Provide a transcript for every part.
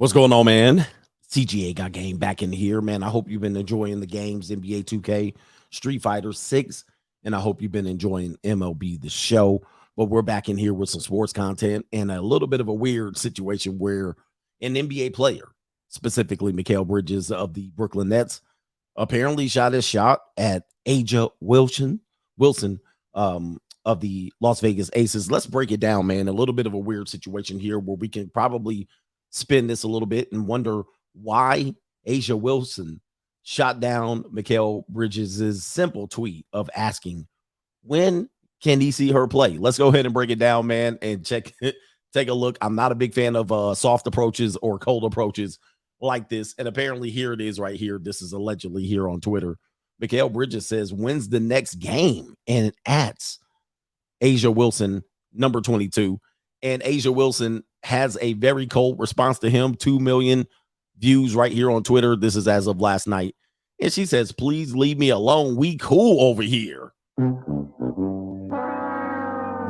What's going on, man? CGA got game back in here, man. I hope you've been enjoying the games, NBA 2K, Street Fighter 6, and I hope you've been enjoying MLB The Show. But we're back in here with some sports content and a little bit of a weird situation where an NBA player, specifically Mikal Bridges of the Brooklyn Nets, apparently shot his shot at Aja Wilson of the Las Vegas Aces. Let's break it down, man. A little bit of a weird situation here where we can probably spin this a little bit and wonder why Aja Wilson shot down Mikal Bridges' simple tweet of asking, when can he see her play? Let's go ahead and break it down, man, and check it. Take a look. I'm not a big fan of soft approaches or cold approaches like this. And apparently here it is right here. This is allegedly here on Twitter. Mikal Bridges says, when's the next game? And it adds Aja Wilson, number 22. And Aja Wilson has a very cold response to him. 2 million views right here on Twitter. This is as of last night. And she says, please leave me alone. We cool over here.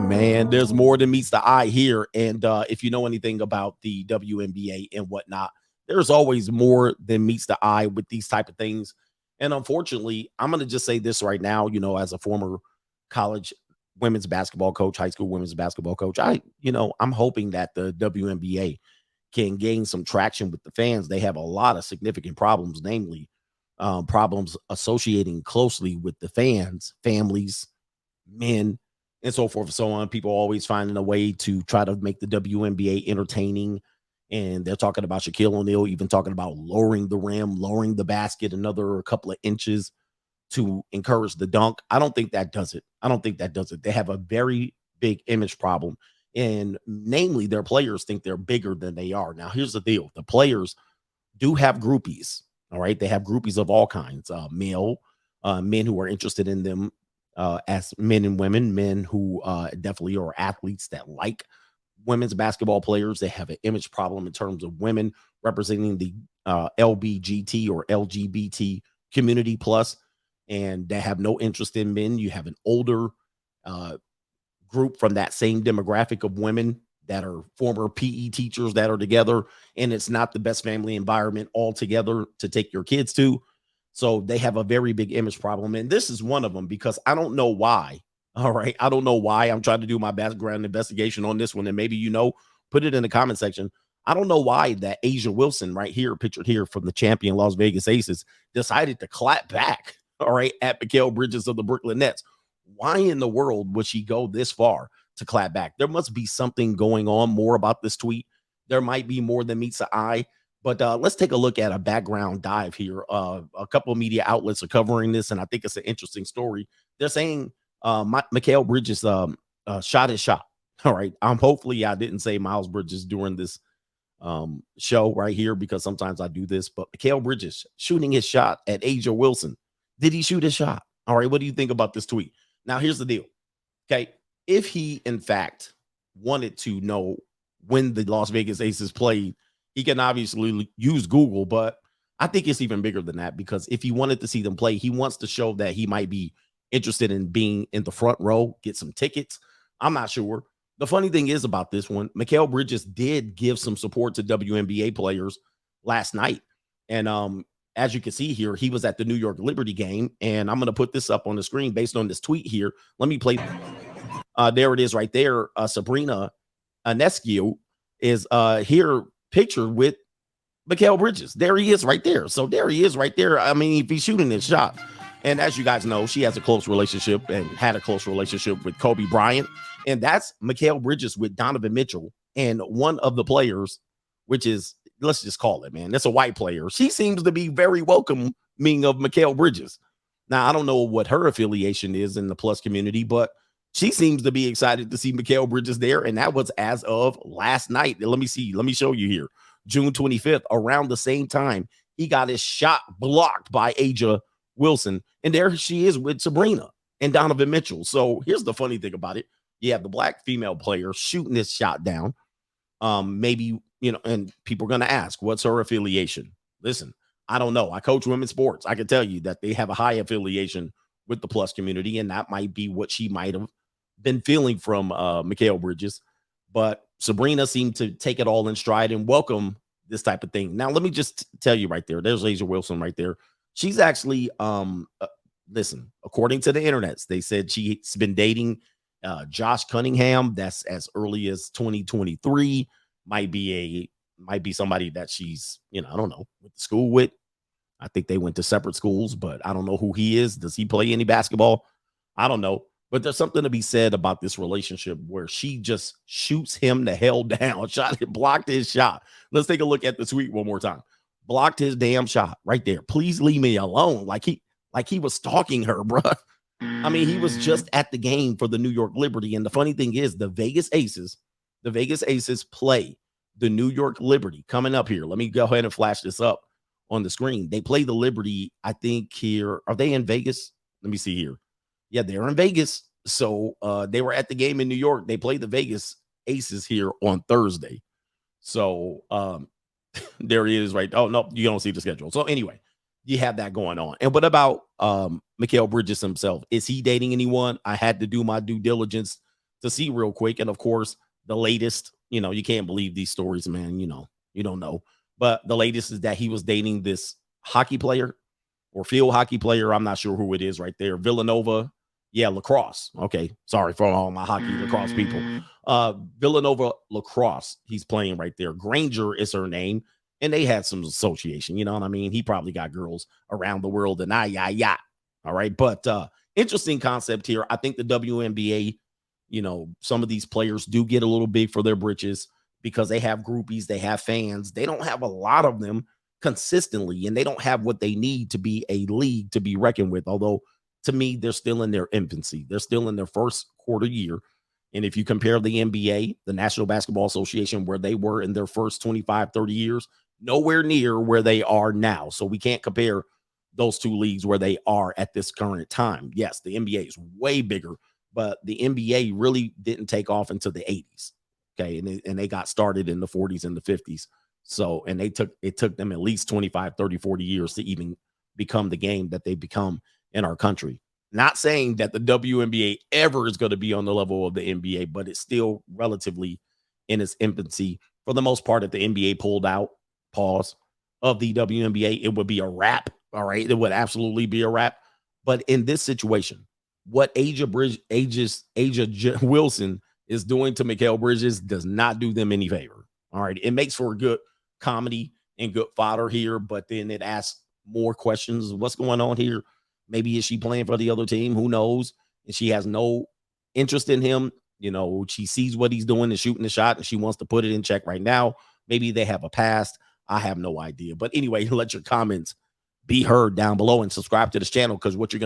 Man, there's more than meets the eye here. And if you know anything about the WNBA and whatnot, there's always more than meets the eye with these type of things. And unfortunately, I'm going to just say this right now, as a former college women's basketball coach, high school women's basketball coach, I'm hoping that the WNBA can gain some traction with the fans. They have a lot of significant problems, namely problems associating closely with the fans, families, men, and so forth and so on. People always finding a way to try to make the WNBA entertaining. And they're talking about Shaquille O'Neal, even talking about lowering the rim, lowering the basket another couple of inches to encourage the dunk. I don't think that does it. They have a very big image problem. And namely, their players think they're bigger than they are. Now, here's the deal. The players do have groupies. All right. They have groupies of all kinds, men who are interested in them as men and women, men who definitely are athletes that like women's basketball players. They have an image problem in terms of women representing the LBGT or LGBT community plus, and they have no interest in men. You have an older group from that same demographic of women that are former PE teachers that are together, and it's not the best family environment altogether to take your kids to. So they have a very big image problem, and this is one of them because I don't know why. All right, I don't know why. I'm trying to do my background investigation on this one, and maybe put it in the comment section. I don't know why that Aja Wilson right here, pictured here from the champion Las Vegas Aces, decided to clap back, all right, at Mikal Bridges of the Brooklyn Nets. Why in the world would she go this far to clap back? There must be something going on more about this tweet. There might be more than meets the eye. But let's take a look at a background dive here. A couple of media outlets are covering this, and I think it's an interesting story. They're saying Mikal Bridges shot his shot. All right. Hopefully I didn't say Miles Bridges during this show right here because sometimes I do this. But Mikal Bridges shooting his shot at Aja Wilson. Did he shoot his shot? All right. What do you think about this tweet? Now, here's the deal. Okay. If he, in fact, wanted to know when the Las Vegas Aces played, he can obviously use Google, but I think it's even bigger than that because if he wanted to see them play, he wants to show that he might be interested in being in the front row, get some tickets. I'm not sure. The funny thing is about this one, Mikal Bridges did give some support to WNBA players last night. And as you can see here, he was at the New York Liberty game. And I'm going to put this up on the screen based on this tweet here. Let me play. There it is right there. Sabrina Ionescu is here pictured with Mikal Bridges. There he is right there. So there he is right there. I mean, if he's shooting his shot. And as you guys know, she has a close relationship and had a close relationship with Kobe Bryant. And that's Mikal Bridges with Donovan Mitchell. And one of the players, which is, let's just call it, man, that's a white player. She seems to be very welcoming of Mikal Bridges. Now, I don't know what her affiliation is in the plus community, but she seems to be excited to see Mikal Bridges there. And that was as of last night. Let me see. Let me show you here. June 25th, around the same time, he got his shot blocked by Aja Wilson. And there she is with Sabrina and Donovan Mitchell. So here's the funny thing about it. You have the black female player shooting this shot down. Maybe, and people are going to ask, what's her affiliation? Listen, I don't know. I coach women's sports. I can tell you that they have a high affiliation with the plus community, and that might be what she might have been feeling from Mikal Bridges. But Sabrina seemed to take it all in stride and welcome this type of thing. Now, let me just tell you right there. There's Asia Wilson right there. She's actually listen, according to the internets, they said she's been dating Josh Cunningham. That's as early as 2023. Might be somebody that she's, I don't know, went to school with. I think they went to separate schools, but I don't know who he is. Does he play any basketball? I don't know. But there's something to be said about this relationship where she just shoots him the hell down. Blocked his shot. Let's take a look at the tweet one more time. Blocked his damn shot right there. Please leave me alone. Like he was stalking her, bro. I mean, he was just at the game for the New York Liberty. And the funny thing is, the Vegas Aces play the New York Liberty coming up here. Let me go ahead and flash this up on the screen. They play the Liberty, I think here. Are they in Vegas? Let me see here. Yeah, they're in Vegas. So they were at the game in New York. They played the Vegas Aces here on Thursday. So there he is right. Oh, no, you don't see the schedule. So anyway, you have that going on. And what about Mikal Bridges himself? Is he dating anyone? I had to do my due diligence to see real quick. And of course, the latest, you can't believe these stories, man. You don't know. But the latest is that he was dating this hockey player or field hockey player. I'm not sure who it is right there. Villanova. Yeah, lacrosse. Okay. Sorry for all my hockey lacrosse people. Villanova lacrosse. He's playing right there. Granger is her name. And they had some association. You know what I mean? He probably got girls around the world and yeah. All right. But interesting concept here. I think the WNBA, some of these players do get a little big for their britches because they have groupies, they have fans. They don't have a lot of them consistently, and they don't have what they need to be a league to be reckoned with. Although, to me, they're still in their infancy. They're still in their first quarter year. And if you compare the NBA, the National Basketball Association, where they were in their first 25, 30 years, nowhere near where they are now. So we can't compare those two leagues where they are at this current time. Yes, the NBA is way bigger, but the NBA really didn't take off until the 80s. Okay. And they got started in the 40s and the 50s. So, and it took them at least 25, 30, 40 years to even become the game that they become in our country. Not saying that the WNBA ever is going to be on the level of the NBA, but it's still relatively in its infancy. For the most part, if the NBA pulled out, of the WNBA, it would be a wrap. All right. It would absolutely be a wrap. But in this situation, what Asia Wilson is doing to Mikal Bridges does not do them any favor. All right. It makes for a good comedy and good fodder here, but then it asks more questions. What's going on here? Maybe is she playing for the other team? Who knows? And she has no interest in him. She sees what he's doing and shooting the shot, and she wants to put it in check right now. Maybe they have a past. I have no idea. But anyway, let your comments be heard down below and subscribe to this channel, because what you're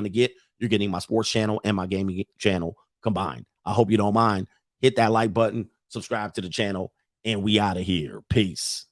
getting my sports channel and my gaming channel combined. I hope you don't mind. Hit that like button, subscribe to the channel, and we out of here. Peace.